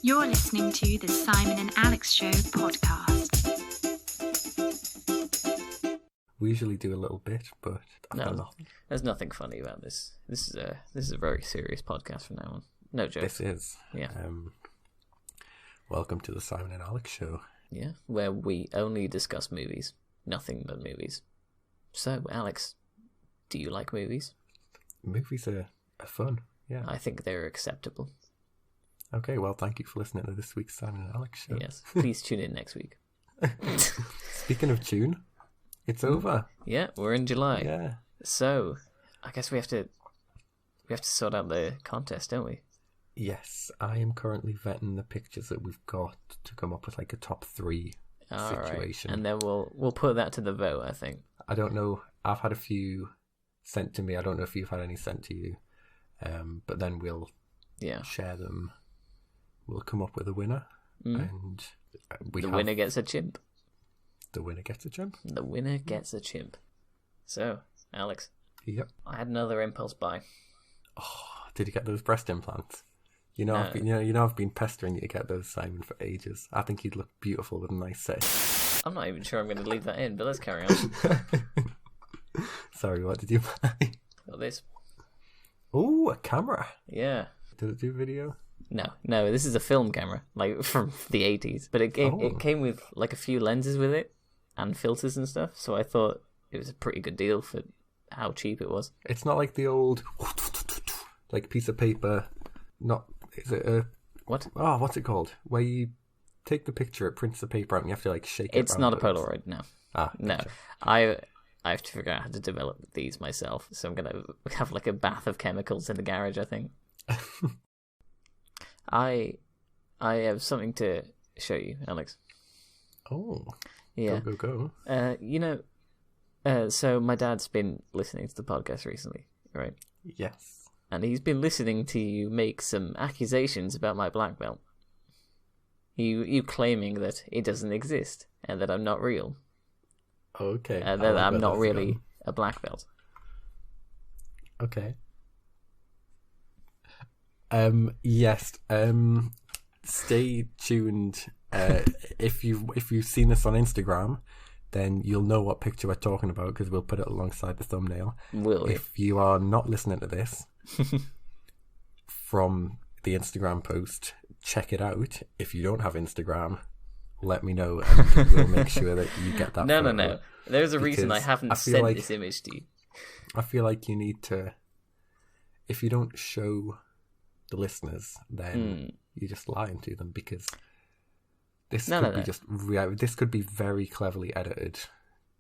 You're listening to the Simon and Alex Show podcast. We usually do a little bit, but there's nothing funny about this. This is a very serious podcast from now on. No jokes. This is. Yeah. Welcome to the Simon and Alex Show. Yeah, where we only discuss movies, nothing but movies. So, Alex, do you like movies? Movies are fun. Yeah. I think they're acceptable. Okay, well, thank you for listening to this week's Simon and Alex Show. Yes, please tune in next week. Speaking of tune, it's over. Yeah, we're in July. Yeah. So, I guess we have to sort out the contest, don't we? Yes, I am currently vetting the pictures that we've got to come up with like a top 3 situation. Right. And then we'll put that to the vote, I think. I don't know. I've had a few sent to me. I don't know if you've had any sent to you. But then we'll share them. We'll come up with a winner. And the winner gets a chimp. The winner gets a chimp? The winner gets a chimp. So, Alex. Yep. I had another impulse buy. Oh, did you get those breast implants? I've been pestering you to get those, Simon, for ages. I think you'd look beautiful with a nice set. I'm not even sure I'm going to leave that in, but let's carry on. Sorry, what did you buy? Got this. Oh, a camera. Yeah. Did it do video? No, this is a film camera, like from the 80s. But it came with like a few lenses with it and filters and stuff, so I thought it was a pretty good deal for how cheap it was. It's not like the old like piece of paper. Is it a... What? Oh, what's it called? Where you take the picture, it prints the paper out, and you have to like shake it. It's not a Polaroid, no. No. Gotcha. I have to figure out how to develop these myself, so I'm going to have like a bath of chemicals in the garage, I think. I have something to show you, Alex. Oh. Yeah. Go. So my dad's been listening to the podcast recently, right? Yes. And he's been listening to you make some accusations about my black belt. You claiming that it doesn't exist and that I'm not real. Okay. And that I'm not really a black belt. Okay. Yes. Stay tuned. If you've seen this on Instagram, then you'll know what picture we're talking about because we'll put it alongside the thumbnail. Will you? If you are not listening to this from the Instagram post, check it out. If you don't have Instagram, let me know and we'll make sure that you get that. No. There's a reason I haven't sent this image to you. I feel like you need to. If you don't show the listeners, then you're just lying to them because this could be very cleverly edited.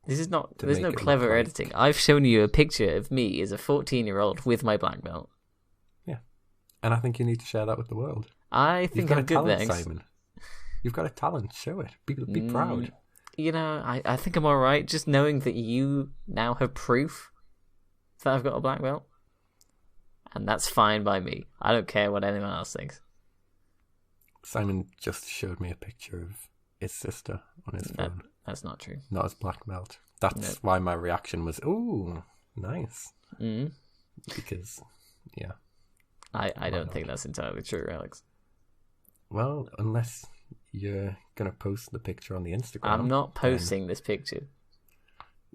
This is not. There's no clever editing. I've shown you a picture of me as a 14-year-old with my black belt. Yeah, and I think you need to share that with the world. I think I'm good, thanks. Simon. You've got a talent. Show it. Be proud. I think I'm all right. Just knowing that you now have proof that I've got a black belt, and that's fine by me. I don't care what anyone else thinks. Simon just showed me a picture of his sister on his phone. That's not true. Not his black belt. That's why my reaction was, "Ooh, nice." Mm-hmm. Because, yeah. I don't think that's entirely true, Alex. Well, unless you're going to post the picture on the Instagram. I'm not posting this picture.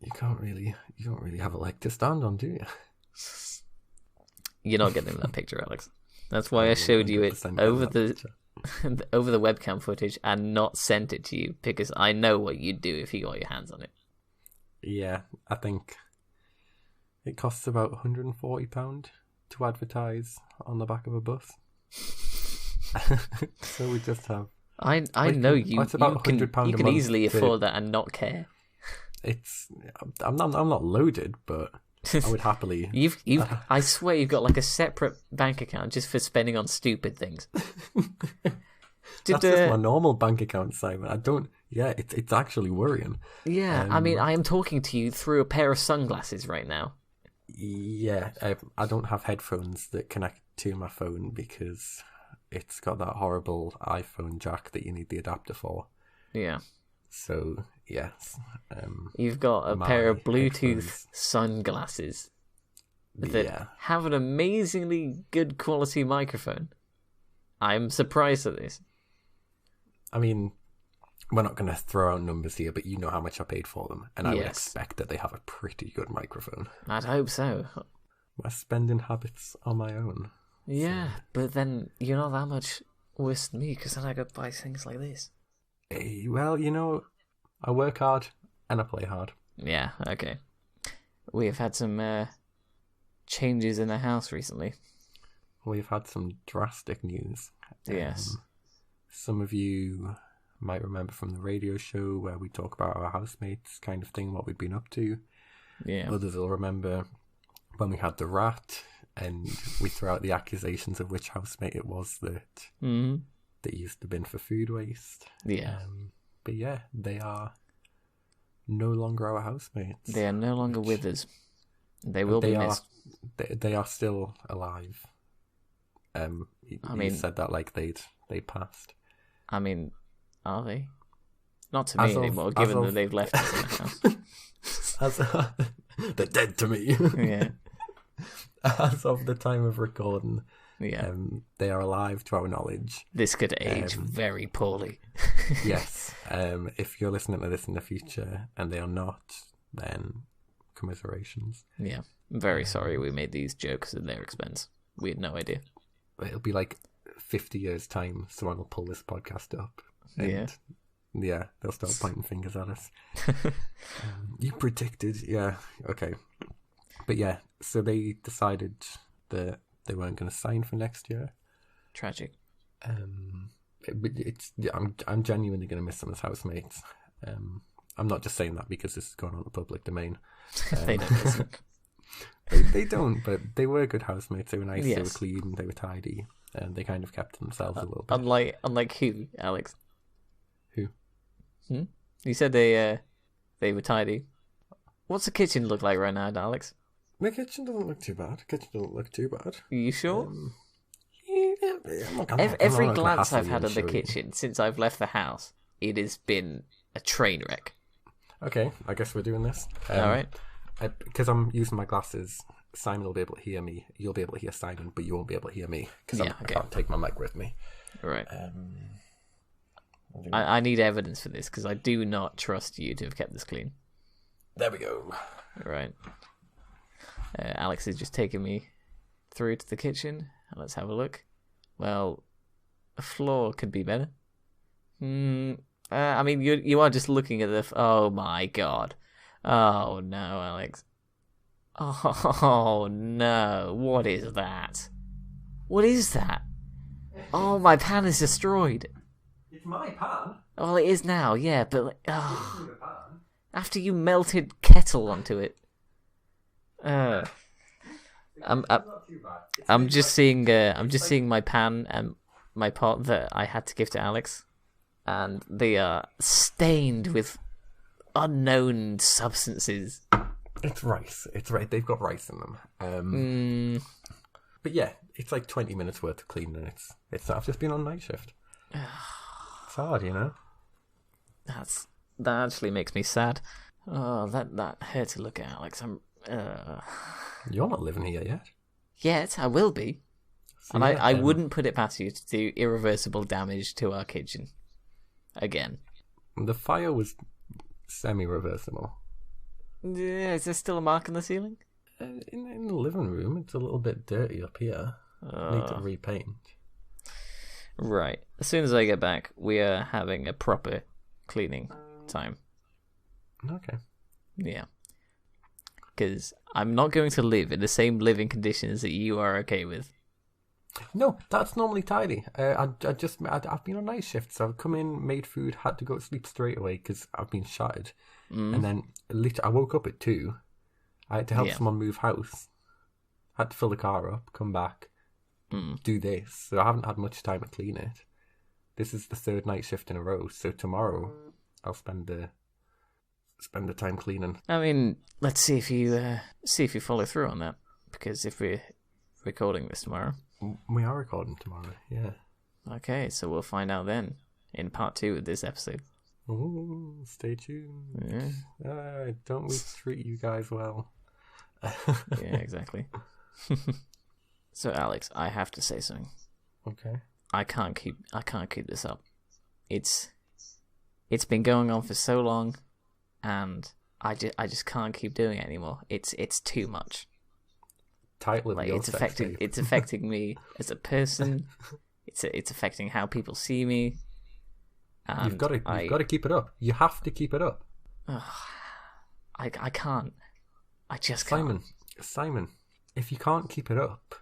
You don't really have a leg to stand on, do you? You're not getting that picture, Alex. That's why I showed you it over the webcam footage and not sent it to you, because I know what you'd do if you got your hands on it. Yeah, I think it costs about £140 to advertise on the back of a bus. So we just have. I know you. It's about £100 you can easily afford that and not care. I'm not loaded, but I would happily. I swear you've got like a separate bank account just for spending on stupid things. That's just my normal bank account, Simon. I don't. Yeah, it's actually worrying. Yeah, I mean, I am talking to you through a pair of sunglasses right now. Yeah, I don't have headphones that connect to my phone because it's got that horrible iPhone jack that you need the adapter for. Yeah. So, yes. You've got a pair of Bluetooth sunglasses. that have an amazingly good quality microphone. I'm surprised at this. I mean, we're not going to throw out numbers here, but you know how much I paid for them, and I would expect that they have a pretty good microphone. I'd hope so. My spending habits are my own. Yeah, so. But then you're not that much worse than me, because then I go buy things like this. Hey, well, you know, I work hard and I play hard. Yeah, okay. We have had some changes in the house recently. We've had some drastic news. Yes. Some of you might remember from the radio show where we talk about our housemates kind of thing, what we'd been up to. Yeah. Others will remember when we had the rat and we threw out the accusations of which housemate it was that used the bin for food waste. Yeah. But yeah, they are no longer our housemates. They are no longer with us. They will be missed. They are still alive. You said that like they'd passed. I mean, are they? Not to me anymore, given that they've left us in the house. They're dead to me. Yeah. As of the time of recording, they are alive to our knowledge. This could age very poorly. Yes. If you're listening to this in the future and they are not, then commiserations. Yeah. I'm very sorry we made these jokes at their expense. We had no idea. It'll be like 50 years' time, someone will pull this podcast up. And yeah, they'll start pointing fingers at us. You predicted, yeah, okay. But yeah, so they decided that they weren't going to sign for next year. Tragic. I'm genuinely going to miss them as housemates. I'm not just saying that because this is going on the public domain. They don't listen. They don't, but they were good housemates. They were nice, they were clean, they were tidy, and they kind of kept themselves a little bit. Unlike who, Alex? Who? You said they were tidy. What's the kitchen look like right now, Alex? The kitchen doesn't look too bad. Are you sure? Yeah, every glance I've had at the kitchen since I've left the house, it has been a train wreck. Okay, I guess we're doing this. All right. Because I'm using my glasses, Simon will be able to hear me. You'll be able to hear Simon, but you won't be able to hear me because I can't take my mic with me. Right. I need evidence for this because I do not trust you to have kept this clean. There we go. Right. Alex is just taking me through to the kitchen. Let's have a look. Well, the floor could be better. I mean, you are just looking at the... Oh, my God. Oh, no, Alex. Oh, no. What is that? What is that? Oh, my pan is destroyed. It's my pan? Well, it is now, yeah, but... after you melted kettle onto it. I'm just seeing my pan and my pot that I had to give to Alex, and they are stained with unknown substances. It's rice. They've got rice in them. But yeah, it's like 20 minutes worth of cleaning. It's I've just been on night shift. It's hard, you know. That actually makes me sad. Oh, that hurt to look at, Alex. You're not living here yet. Yet, I will be. And I wouldn't put it past you to do irreversible damage to our kitchen. Again. The fire was semi-reversible. Yeah, is there still a mark on the ceiling? In the living room, it's a little bit dirty up here. Need to repaint. Right. As soon as I get back, we are having a proper cleaning time. Okay. Yeah. Because I'm not going to live in the same living conditions that you are okay with. No, that's normally tidy. I've been on night shift, so I've come in, made food, had to go to sleep straight away because I've been shattered. And then I woke up at 2. I had to help someone move house. Had to fill the car up, come back, do this. So I haven't had much time to clean it. This is the 3rd night shift in a row. So tomorrow I'll spend the time cleaning. I mean, let's see if you follow through on that. Because if we're recording this tomorrow, we are recording tomorrow. Yeah. Okay, so we'll find out then in part 2 of this episode. Ooh, stay tuned. Yeah. Don't we treat you guys well? Yeah, exactly. So, Alex, I have to say something. Okay. I can't keep this up. It's been going on for so long, and I just can't keep doing it anymore. It's too much. Title of Like, your it's sex tape. it's affecting me as a person. It's affecting how people see me. And You've got to keep it up. You have to keep it up. I can't. I just can't. Simon, if you can't keep it up,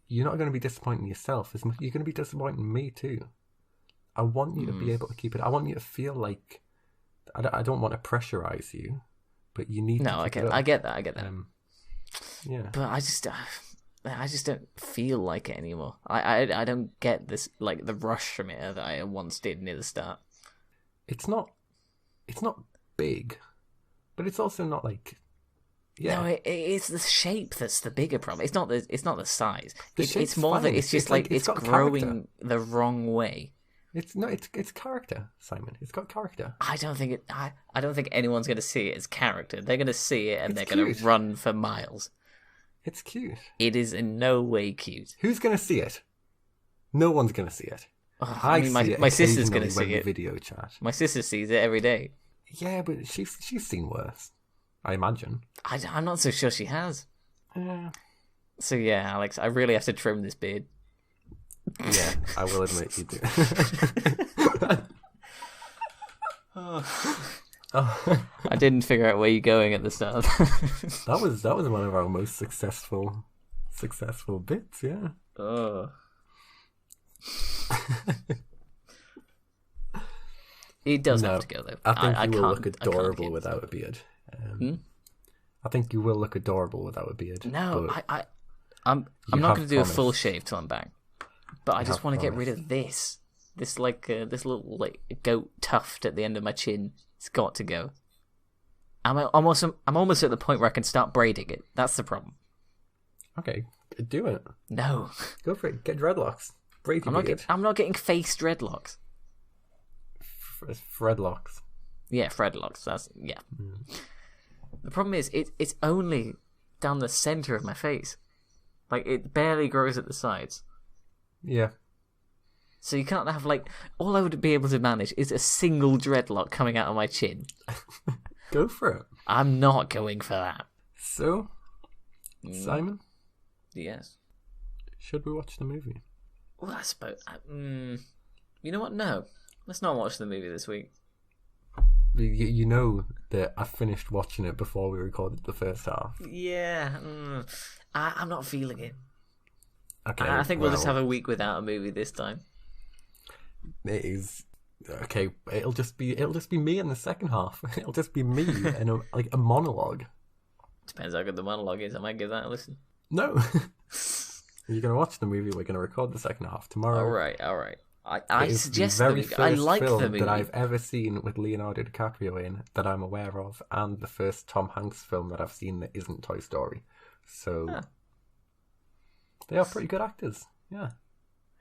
you're not going to be disappointing yourself as much. You're going to be disappointing me too. I want you to be able to keep it. I want you to feel like I don't want to pressurize you, but you need. No, to keep I it up. I get that. Yeah, but I just don't feel like it anymore. I don't get this, like, the rush from it that I once did near the start. it's not big, but it's also not like. Yeah. No, it's the shape that's the bigger problem. It's not the size. The It's more fine. that it's just like like it's it's got growing character. the wrong way. It's character, Simon. It's got character. I don't think anyone's going to see it as character. They're going to see it and It's they're going cute. to run for miles. It's cute. It is in no way cute. Who's going to see it? No one's going to see it. Ugh, I mean, see it my sister's going to occasionally see when it. we video chat. My sister sees it every day. Yeah, but she's seen worse. I imagine. I'm not so sure she has. Yeah, So yeah, Alex, I really have to trim this beard. I will admit you do. I didn't figure out where you're going at the start. That was one of our most successful bits. Yeah. Oh. It does have to go though. I think you will can't- look I can't adorable keep without a beard. Hmm? I think you will look adorable without a beard. No, but I'm you not have going to do a full promised. shave till I'm back. But I just have want to get rid promised. of this like this little like goat tuft at the end of my chin. It's got to go. I'm almost at the point where I can start braiding it. That's the problem. Okay, do it. No, Go for it. Get dreadlocks. Braid your beard. I'm not getting face dreadlocks. Threadlocks. Yeah, Fredlocks. Yeah. Hmm. The problem is, it's only down the center of my face. Like, it barely grows at the sides. Yeah. So you can't have, like... All I would be able to manage is a single dreadlock coming out of my chin. Go for it. I'm not going for that. So, Simon, Yes. should we watch the movie? Well, I suppose... You know what? No. Let's not watch the movie this week. You know that I finished watching it before we recorded the first half. Yeah. I'm not feeling it. Okay, I think we'll just have a week without a movie this time. It is okay. It'll just be me in the second half. It'll just be me and a monologue. Depends how good the monologue is. I might give that a listen. No, you're gonna watch the movie. We're gonna record the second half tomorrow. All right. I It is suggest the very the movie. first I like film the movie. that I've ever seen with Leonardo DiCaprio in that I'm aware of, and the first Tom Hanks film that I've seen that isn't Toy Story. So they are pretty good actors. Yeah.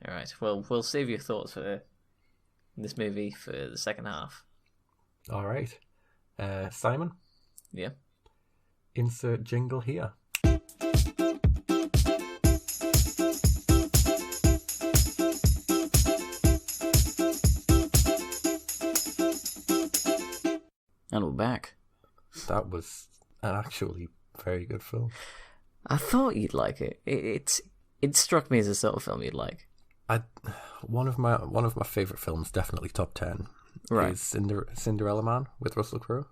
All right. Well, we'll save your thoughts for this movie for the second half. All right. Simon, Yeah. insert jingle here. And we're back. That was an actually very good film. I thought you'd like it. It struck me as a sort of film you'd like. One of my favorite films, definitely top 10, Right. is Cinderella Man with Russell Crowe.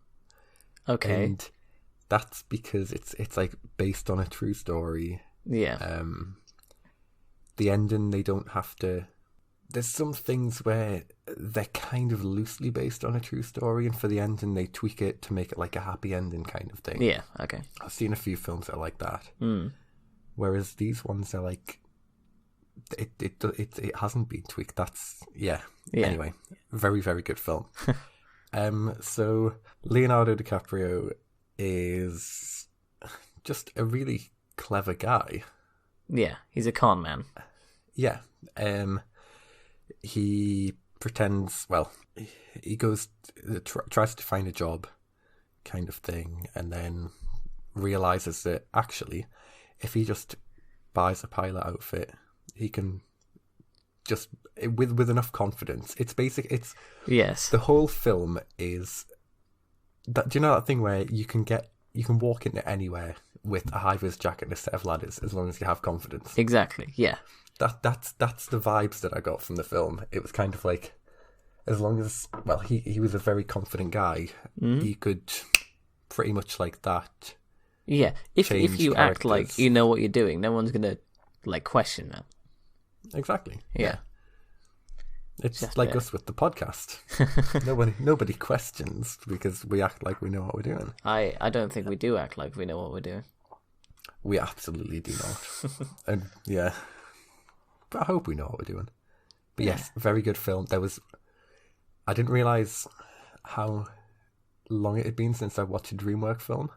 Okay. And that's because it's like based on a true story. Yeah. The ending, they don't have to. There's some things where they're kind of loosely based on a true story, and for the ending they tweak it to make it like a happy ending kind of thing. Yeah. Okay. I've seen a few films that are like that. Mm. Whereas these ones are like, it hasn't been tweaked. That's yeah. Anyway, very very good film. So Leonardo DiCaprio is just a really clever guy. Yeah. He's a con man. Yeah. He pretends. Well, he goes tries to find a job, kind of thing, and then realizes that actually, if he just buys a pilot outfit, he can just with enough confidence. It's basic. It's Yes. the whole film is that. Do you know that thing where you can walk into anywhere with a high-vis jacket and a set of ladders as long as you have confidence? Exactly. Yeah. That's the vibes that I got from the film. It was kind of like, as long as, well, he was a very confident guy, he could pretty much like that. Yeah. If you act like characters. you know what you're doing, no one's gonna like question that. Exactly. Yeah. It's Just like it. us with the podcast. Nobody questions because we act like we know what we're doing. I don't think we do act like we know what we're doing. We absolutely do not. And yeah, but I hope we know what we're doing. But yes, very good film. I didn't realise how long it had been since I watched a Dreamwork film.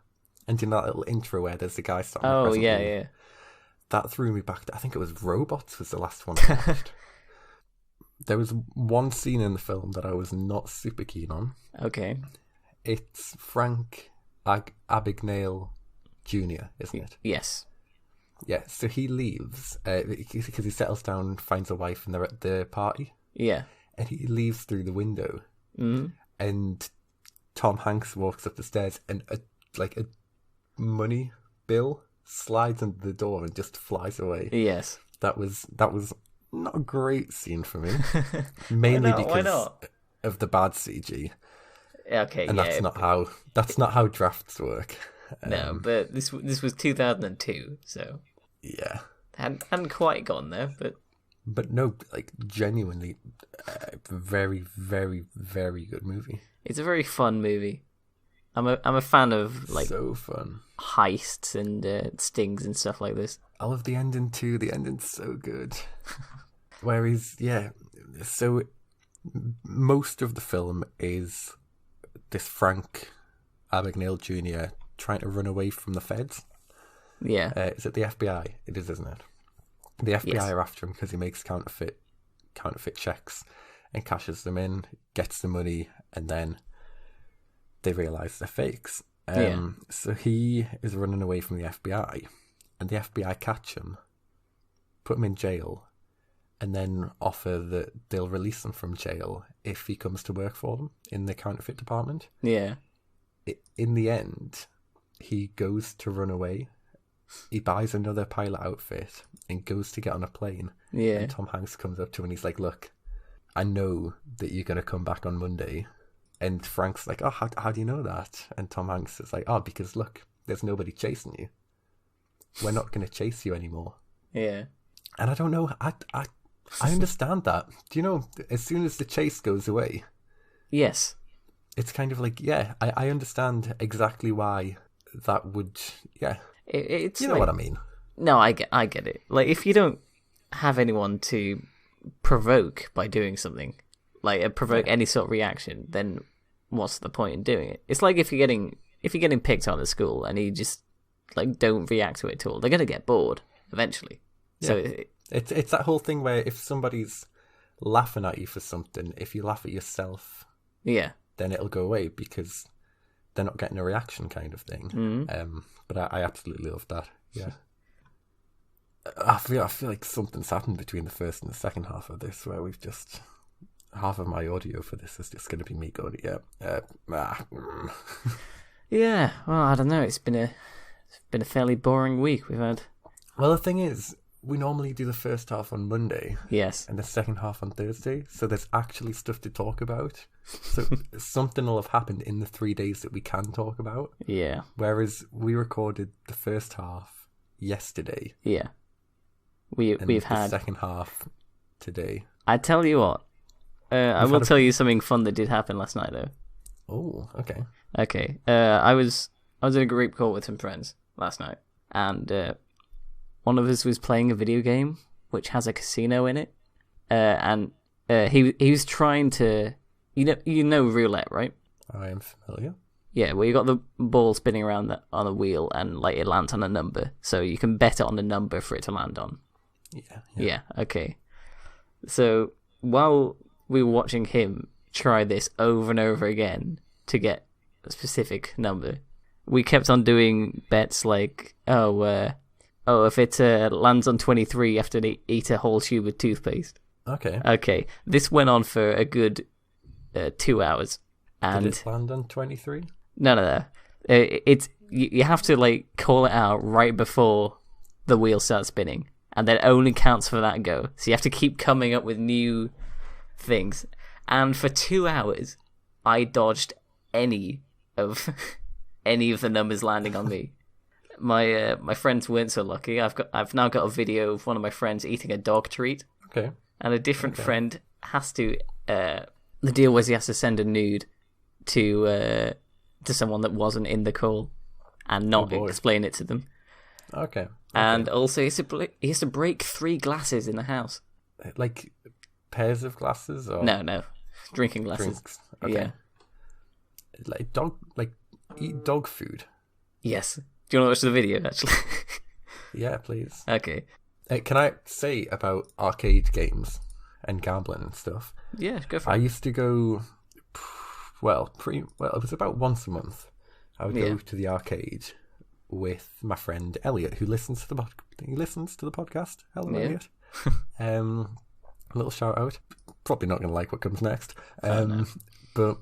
And you know that little intro where there's the guy starting the Oh crescent yeah, moon? yeah. That threw me back. I think it was Robots was the last one I watched. There was one scene in the film that I was not super keen on. Okay. It's Frank Abagnale Jr., isn't it? Yes. Yeah, so he leaves because he settles down and finds a wife and they're at the party. Yeah. And he leaves through the window. Mm-hmm. And Tom Hanks walks up the stairs and a money bill slides under the door and just flies away. Yes. That was not a great scene for me. Mainly because of the bad CG. Okay, And yeah. that's not how drafts work. No, but this was 2002, so Yeah. hadn't quite gone there, But no, like, genuinely, very, very, very good movie. it's a very fun movie. I'm a fan of like So fun. heists and stings and stuff like this. I love the ending too. The ending's so good. Where so most of the film is this Frank Abagnale Jr. trying to run away from the feds. Yeah. Is it the FBI? It is, isn't it? The FBI Yes. are after him because he makes counterfeit checks and cashes them in, gets the money, and then they realise they're fakes. So he is running away from the FBI, and the FBI catch him, put him in jail, and then offer that they'll release him from jail if he comes to work for them in the counterfeit department. Yeah. In the end, he goes to run away. He buys another pilot outfit and goes to get on a plane. Yeah. And Tom Hanks comes up to him and he's like, "Look, I know that you're going to come back on Monday." And Frank's like, "Oh, how do you know that?" And Tom Hanks is like, "Oh, because look, there's nobody chasing you. We're not going to chase you anymore." Yeah. And I don't know, I understand that. Do you know, as soon as the chase goes away, Yes. it's kind of like, yeah, I understand exactly why that would, yeah. It's You know what I mean? No, I get it. Like, if you don't have anyone to provoke by doing something, like provoke any sort of reaction, then what's the point in doing it? It's like if you're getting picked on at school and you just like don't react to it at all, they're gonna get bored eventually. Yeah. So It's that whole thing where if somebody's laughing at you for something, if you laugh at yourself, yeah, then it'll go away because they're not getting a reaction, kind of thing. Mm-hmm. But I absolutely love that. Yeah. I feel like something's happened between the first and the second half of this, where we've just half of my audio for this is just going to be me going, yeah. Well, I don't know. It's been a fairly boring week we've had. Well, the thing is, we normally do the first half on Monday. Yes. And the second half on Thursday, so there's actually stuff to talk about. So something will have happened in the 3 days that we can talk about. Yeah. Whereas we recorded the first half yesterday. Yeah. We've the had second half today. I tell you what, I will tell you something fun that did happen last night though. Oh, okay. Okay. I was in a group call with some friends last night, and one of us was playing a video game which has a casino in it, and he was trying to, you know roulette, right? I am familiar. Yeah, where you got the ball spinning around on a wheel and like it lands on a number, so you can bet it on the number for it to land on. Yeah. Okay. So while we were watching him try this over and over again to get a specific number, we kept on doing bets like, if it lands on 23, you have to eat a whole tube of toothpaste. Okay. This went on for a good 2 hours. And did it land on 23? No. It's you have to like call it out right before the wheel starts spinning, and then only counts for that go. So you have to keep coming up with new things. And for 2 hours, I dodged any of the numbers landing on me. My friends weren't so lucky. I've now got a video of one of my friends eating a dog treat. Okay. And a different friend has to. The deal was he has to send a nude to someone that wasn't in the call, and not explain it to them. Okay. And also he has to break 3 glasses in the house. Like pairs of glasses, or no, drinking glasses. Drinks. Okay. Yeah. Eat dog food. Yes. Do you want to watch the video, actually? Yeah, please. Okay. Can I say about arcade games and gambling and stuff? Yeah, go for it. I used to go, it was about once a month. I would go to the arcade with my friend Elliot, who listens to the podcast. Hello, Elliot. A little shout out. Probably not going to like what comes next. No. But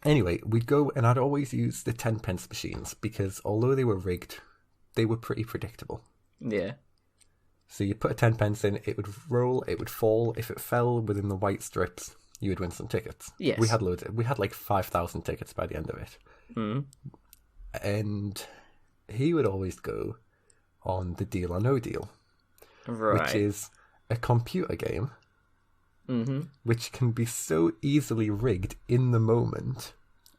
anyway, we'd go, and I'd always use the 10-pence machines because although they were rigged, they were pretty predictable. Yeah. So you put a 10-pence in, it would roll, it would fall. If it fell within the white strips, you would win some tickets. Yes. We had loads. We had like 5,000 tickets by the end of it. Mm. And he would always go on the Deal or No Deal, which is a computer game, which can be so easily rigged in the moment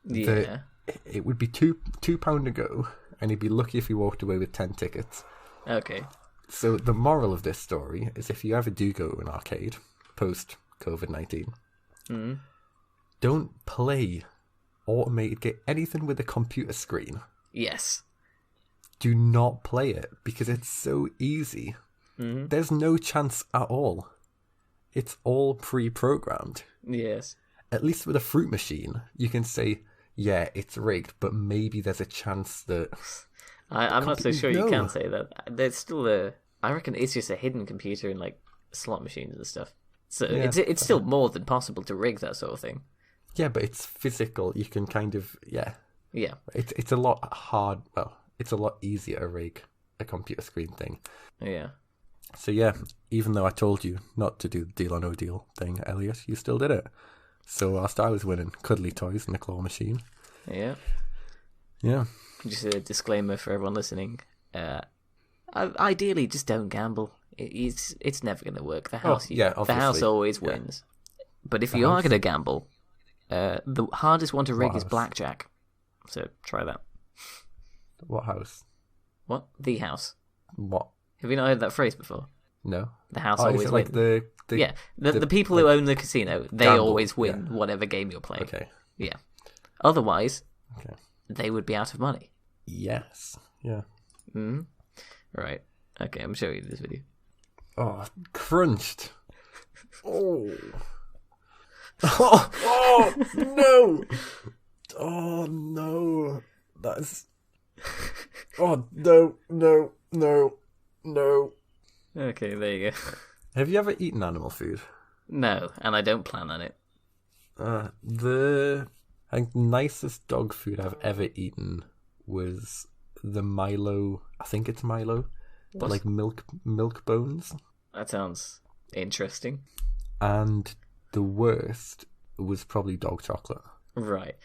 that it would be £2 to go, and he'd be lucky if he walked away with 10 tickets. Okay. So the moral of this story is if you ever do go to an arcade post-COVID-19, don't play automated game, anything with a computer screen. Yes. Do not play it because it's so easy. There's no chance at all. It's all pre-programmed. Yes. At least with a fruit machine, you can say, yeah, it's rigged, but maybe there's a chance that... I'm not so sure you can say that. There's still I reckon it's just a hidden computer in like slot machines and stuff. So it's still more than possible to rig that sort of thing. Yeah, but it's physical. You can kind of Yeah. It's a lot hard. Well, it's a lot easier to rig a computer screen thing. Yeah. So yeah, even though I told you not to do the Deal or No Deal thing, Elliot, you still did it. So whilst I was winning cuddly toys and the claw machine. Yeah. Yeah. Just a disclaimer for everyone listening. Ideally, just don't gamble. It's never going to work. The house, the house always wins. But if you are going to gamble, the hardest one to rig is blackjack. So try that. What house? What? The house. What? Have you not heard that phrase before? No. The house always wins. Like the people who own the casino, they gamble, always win whatever game you're playing. Okay. Yeah. Otherwise, they would be out of money. Yes. Yeah. Mm-hmm. Right. Okay, I'm showing you this video. Oh, crunched. Oh. Oh no. Oh no. That's. Oh no. Okay, there you go. Have you ever eaten animal food? No, and I don't plan on it. I think the nicest dog food I've ever eaten was the Milo. I think it's Milo, but like milk bones. That sounds interesting. And the worst was probably dog chocolate. Right.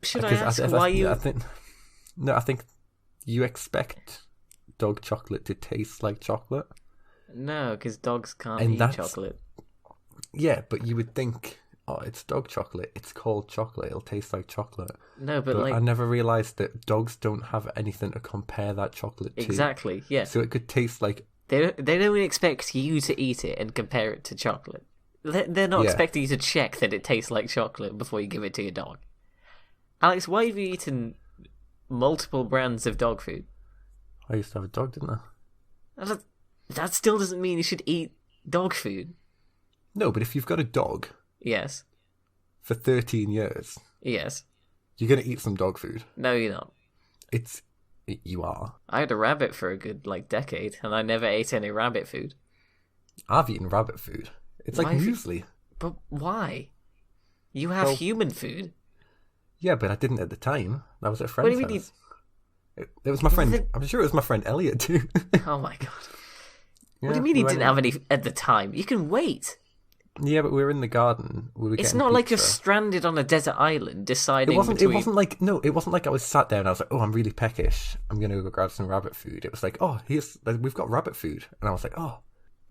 Should I ask why you? I think you expect dog chocolate to taste like chocolate. No, because dogs can't eat chocolate. Yeah, but you would think, oh, it's dog chocolate. It's called chocolate. It'll taste like chocolate. No, but like... I never realised that dogs don't have anything to compare that chocolate to. Exactly, yeah. So it could taste like... They don't expect you to eat it and compare it to chocolate. They're not expecting you to check that it tastes like chocolate before you give it to your dog. Alex, why have you eaten multiple brands of dog food? I used to have a dog, didn't I? That still doesn't mean you should eat dog food. No, but if you've got a dog... Yes. For 13 years... Yes. You're going to eat some dog food. No, you're not. You are. I had a rabbit for a good, decade, and I never ate any rabbit food. I've eaten rabbit food. It's like muesli. But why? You have human food. Yeah, but I didn't at the time. I was at a friend's What do you house. It was my friend. I'm sure it was my friend Elliot too. Oh my god. What do you mean you didn't have any at the time? You can wait. Yeah, but we were in the garden. It's not like you're stranded on a desert island deciding It wasn't like I was sat there and I was like, oh, I'm really peckish. I'm going to go grab some rabbit food. It was like, oh, we've got rabbit food. And I was like, oh,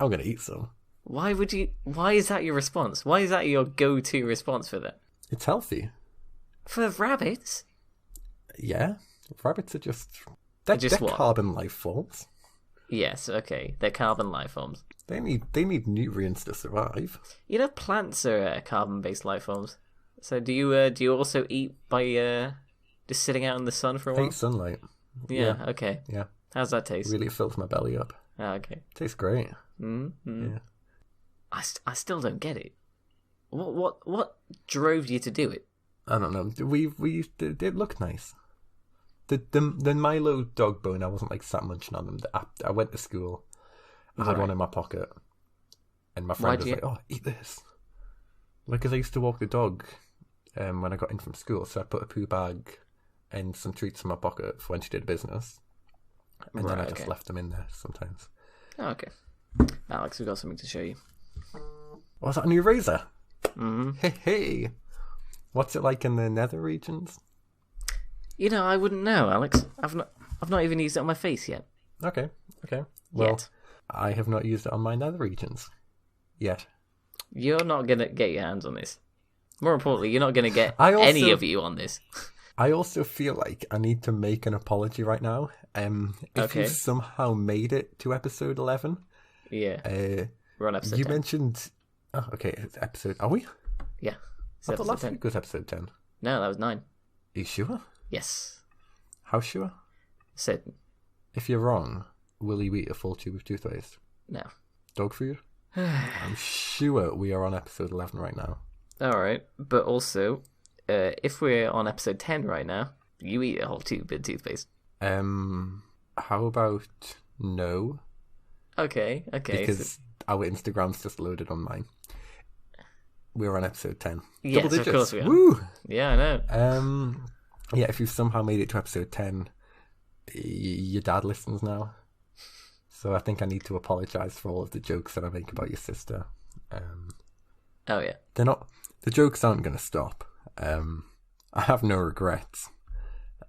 I'm going to eat some. Why is that your response? Why is that your go-to response for that? It's healthy. For rabbits? Yeah. Rabbits are they're carbon life forms. Yes, okay. They're carbon life forms. They need nutrients to survive. You know, plants are carbon-based life forms. So do you also eat by just sitting out in the sun for a while? I eat sunlight. Yeah. Okay. Yeah. How's that taste? Really fills my belly up. Oh, okay. Tastes great. Mm-hmm. Yeah. I still don't get it. What drove you to do it? I don't know. They look nice. The Milo dog bone, I wasn't sat munching on them. I went to school. I had one in my pocket, and my friend was like, "Oh, eat this," because I used to walk the dog when I got in from school. So I put a poo bag and some treats in my pocket for when she did business, and then I just left them in there sometimes. Oh, okay. Alex, we've got something to show you. Was that a new razor? Mm-hmm. Hey, what's it like in the nether regions? You know, I wouldn't know, Alex. I've not even used it on my face yet. Okay. Well, yet. I have not used it on my nether regions yet. You're not gonna get your hands on this. More importantly, you're not gonna get any of you on this. I also feel like I need to make an apology right now. If you somehow made it to episode 11, yeah, we're on episode 10. You mentioned, it's episode. Are we? Yeah, I thought last week was episode 10. No, that was 9. Are you sure? Yes. How sure? Certain. If you're wrong, will you eat a full tube of toothpaste? No. Dog food? I'm sure we are on episode 11 right now. Alright, but also, if we're on episode 10 right now, you eat a whole tube of toothpaste. How about no? Okay. Because our Instagram's just loaded on mine. We're on episode 10. Yes, Double digits. Of course we are. Woo! Yeah, I know. Yeah, if you've somehow made it to episode 10, your dad listens now. So I think I need to apologise for all of the jokes that I make about your sister. Oh, yeah. The jokes aren't going to stop. I have no regrets.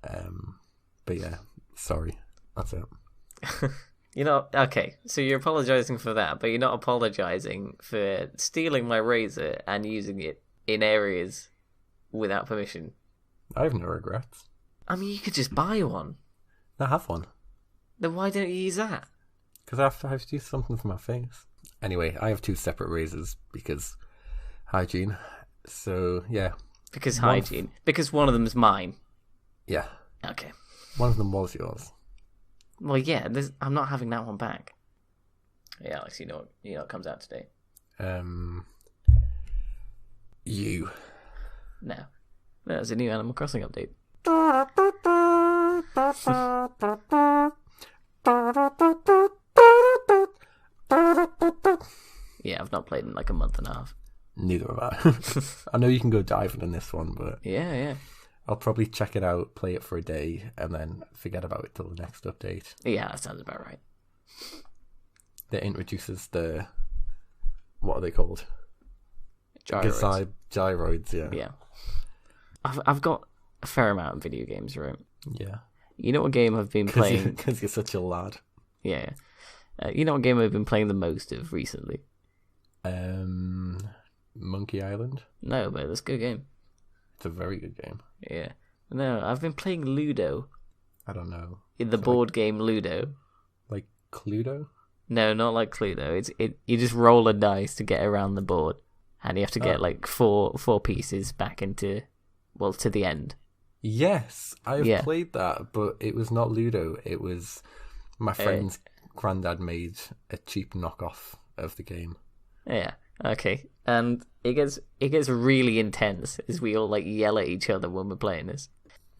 But yeah, sorry. That's it. You're not... Okay, so you're apologising for that, but you're not apologising for stealing my razor and using it in areas without permission. I have no regrets. I mean, you could just buy one. I have one. Then why don't you use that? Because I have to use something for my face. Anyway, I have 2 separate razors because hygiene. So, yeah. Because hygiene. Because one of them is mine. Yeah. Okay. One of them was yours. Well, yeah, I'm not having that one back. Yeah, Alex, you know what comes out today? You. No. There's a new Animal Crossing update. Yeah, I've not played in like a month and a half. Neither have I. I know you can go diving in this one, but yeah. I'll probably check it out, play it for a day, and then forget about it till the next update. Yeah, that sounds about right. That introduces the... What are they called? Gyroids. Gyroids, yeah. Yeah. I've got a fair amount of video games, right? Yeah. You know what game I've been playing? Because you're such a lad. Yeah. You know what game I've been playing the most of recently? Monkey Island? No, but it's a good game. It's a very good game. Yeah. No, I've been playing Ludo. I don't know. In the board game Ludo. Like Cluedo? No, not like Cluedo. You just roll a dice to get around the board, and you have to get like four pieces back into, well, to the end. Yes, I've played that, but it was not Ludo. It was my friend's granddad made a cheap knockoff of the game. Yeah. Okay, and it gets really intense as we all like yell at each other when we're playing this.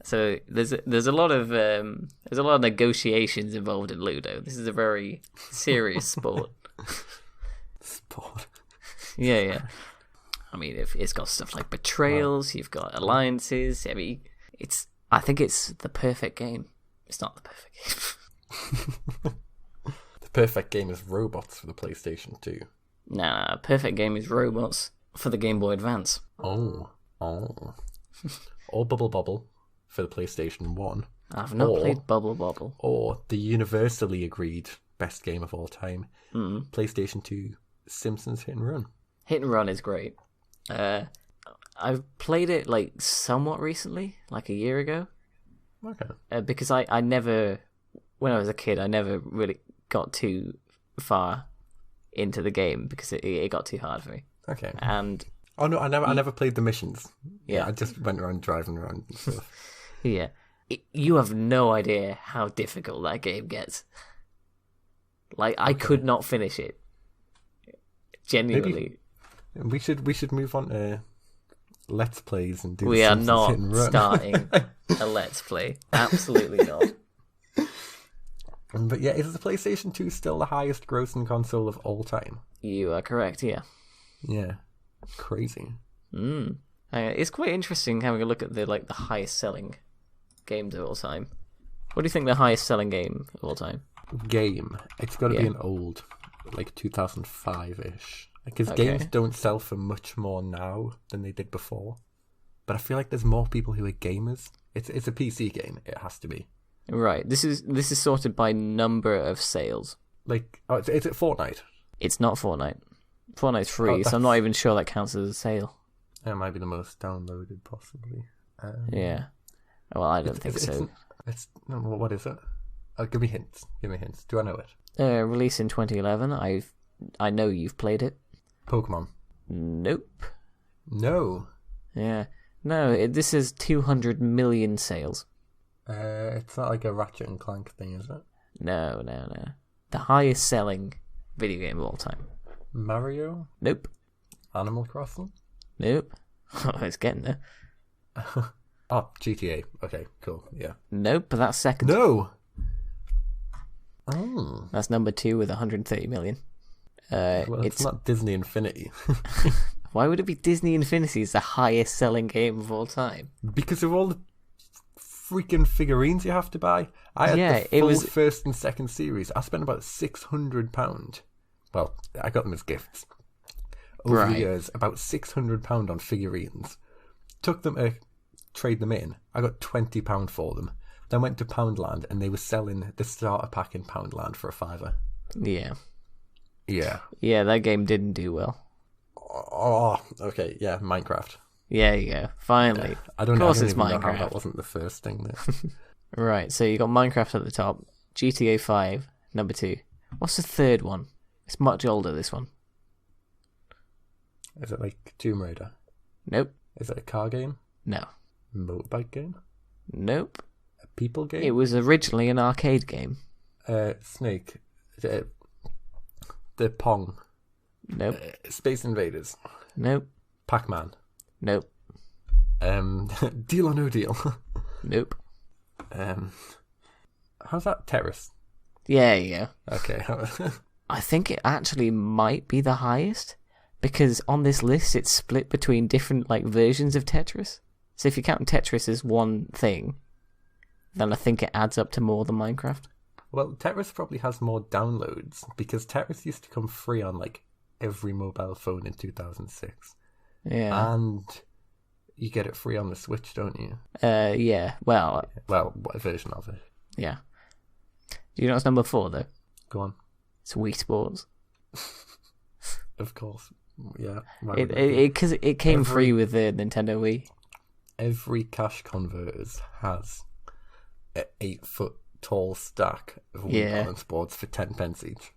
So there's a lot of negotiations involved in Ludo. This is a very serious sport. Sport. Yeah. I mean, it's got stuff like betrayals. You've got alliances. I mean, I think it's the perfect game. It's not the perfect game. The perfect game is robots for the PlayStation 2. Nah, perfect game is robots for the Game Boy Advance. Oh. Or Bubble Bobble for the PlayStation 1. I've not played Bubble Bobble. Or the universally agreed best game of all time, PlayStation 2 Simpsons Hit and Run. Hit and Run is great. I've played it like somewhat recently, like a year ago. Okay. Because I never, when I was a kid, I never really got too far into the game because it got too hard for me. Okay. And oh no, I never played the missions. Yeah, I just went around driving around and stuff. Yeah, you have no idea how difficult that game gets. Like I could not finish it. Genuinely. Maybe we should move on to Let's Plays and do. We the are Simpsons not Hit and Run. starting a Let's Play. Absolutely not. But yeah, is the PlayStation 2 still the highest grossing console of all time? You are correct, yeah. Yeah. Crazy. It's quite interesting having a look at the highest selling games of all time. What do you think the highest selling game of all time? Game. It's got to be an old, like 2005-ish. Because games don't sell for much more now than they did before. But I feel like there's more people who are gamers. It's a PC game. It has to be. Right. This is sorted by number of sales. Like, is it Fortnite? It's not Fortnite. Fortnite's free, so I'm not even sure that counts as a sale. It might be the most downloaded, possibly. Yeah. Well, I don't think so. What is it? Give me hints. Do I know it? Released in 2011. I know you've played it. Pokemon. Nope. No. Yeah. No, this is 200 million sales. It's not like a Ratchet and Clank thing, is it? No. The highest selling video game of all time. Mario? Nope. Animal Crossing? Nope. Oh, it's getting there. Oh, GTA. Okay, cool. Yeah. Nope, but that's second. No! Oh. That's number 2 with 130 million. Well, it's not Disney Infinity. Why would it be Disney Infinity is the highest selling game of all time? Because of all the freaking figurines you have to buy. I had the full first and second series. I spent about £600. Well, I got them as gifts. Over the years, about £600 on figurines. Took them to trade them in. I got £20 for them. Then went to Poundland and they were selling the starter pack in Poundland for £5. Yeah. Yeah. Yeah, that game didn't do well. Oh, okay. Yeah, Minecraft. Yeah, you go. Finally. Yeah. I don't it's even Minecraft. know how that wasn't the first thing there. Right, so you got Minecraft at the top, GTA 5, number 2. What's the third one? It's much older, this one. Is it like Tomb Raider? Nope. Is it a car game? No. Motorbike game? Nope. A people game? It was originally an arcade game. Snake. The Pong. Nope. Space Invaders. Nope. Pac-Man. Nope. Deal or No Deal. Nope. How's that? Terrace. Yeah, you go. Okay. I think it actually might be the highest because on this list it's split between different versions of Tetris. So if you count Tetris as one thing, then I think it adds up to more than Minecraft. Well, Tetris probably has more downloads because Tetris used to come free on every mobile phone in 2006. Yeah. And you get it free on the Switch, don't you? Yeah. Well, what version of it? Yeah. Do you know what's number 4 though? Go on. It's Wii Sports. Of course. Yeah. Because it came free with the Nintendo Wii. Every cash converters has an 8-foot tall stack of Wii balance boards for 10 pence each.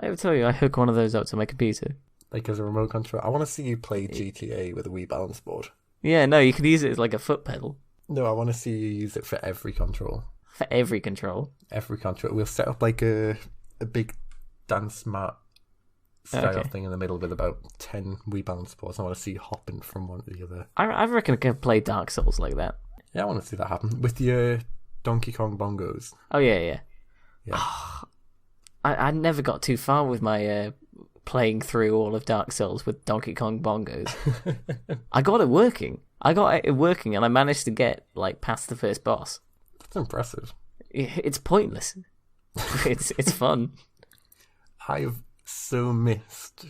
I ever tell you I hook one of those up to my computer? As a remote control. I want to see you play GTA with a Wii balance board. Yeah, no, you can use it as a foot pedal. No, I want to see you use it for every control. For every control? Every control. We'll set up a big dance mat style thing in the middle with about 10 rebound spots. I want to see you hopping from one to the other. I reckon I could play Dark Souls like that. Yeah, I want to see that happen with your Donkey Kong bongos. Oh yeah. Yeah. I never got too far with my playing through all of Dark Souls with Donkey Kong bongos. I got it working. And I managed to get like past the first boss. That's impressive. It's pointless. It's fun. I've so missed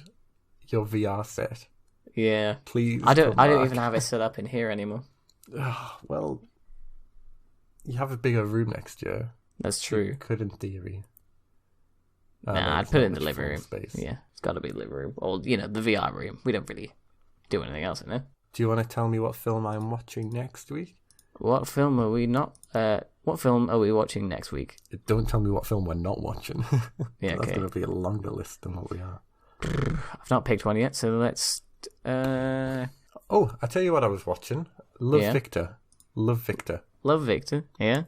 your VR set. Yeah. Please. I don't even have it set up in here anymore. Well, you have a bigger room next year. That's true. You could, in theory. Nah, I'd put it in the living room. Space. Yeah, it's got to be the living room. Or, the VR room. We don't really do anything else in there. Do you want to tell me what film I'm watching next week? What film are we watching next week? Don't tell me what film we're not watching. Yeah, That's going to be a longer list than what we are. I've not picked one yet, so let's... Oh, I tell you what I was watching. Love Victor. Love Victor, yeah?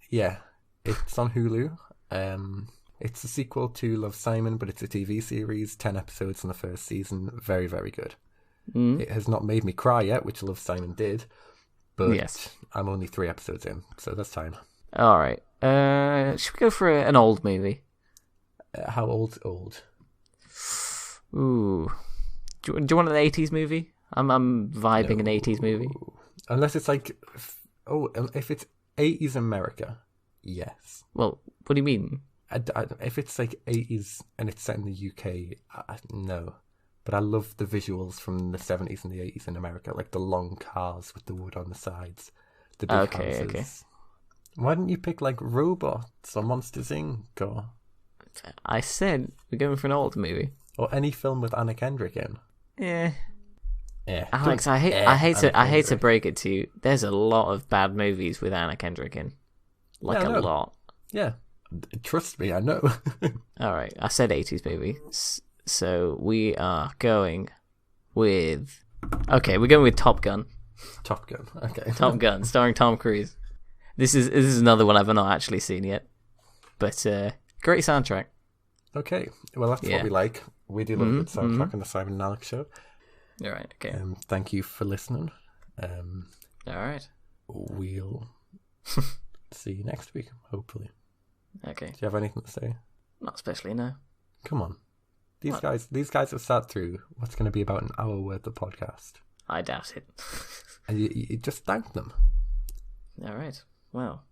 Yeah, it's on Hulu. It's a sequel to Love, Simon, but it's a TV series, 10 episodes in the first season. Very, very good. It has not made me cry yet, which Love, Simon did, but yes. I'm only 3 episodes in, so that's time. All right. Should we go for an old movie? How old? Ooh. Do you want an 80s movie? I'm vibing an 80s movie. Unless it's like... if it's 80s America, yes. Well, what do you mean? If it's like 80s and it's set in the UK, no. But I love the visuals from the 70s and the 80s in America, like the long cars with the wood on the sides, the big houses. Okay. Why didn't you pick like Robots or Monsters Inc. or... I said we're going for an old movie. Or any film with Anna Kendrick in. Yeah. Yeah. Alex, I hate to break it to you. There's a lot of bad movies with Anna Kendrick in. Like a lot. Yeah. Trust me, I know. All right, I said 80s movie. So we are going with... Okay, we're going with Top Gun. Top Gun, okay. Top Gun, starring Tom Cruise. This is another one I've not actually seen yet. But great soundtrack. Okay, well that's what we like. We do love a good soundtrack on the Simon and Alex show. All right, okay. Thank you for listening. All right. We'll see you next week, hopefully. Okay. Do you have anything to say? Not especially, no. Come on. These guys have sat through what's going to be about an hour worth of podcast. I doubt it. And you just thank them. All right. Well.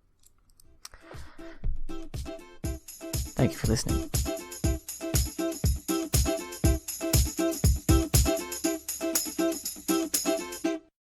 Thank you for listening.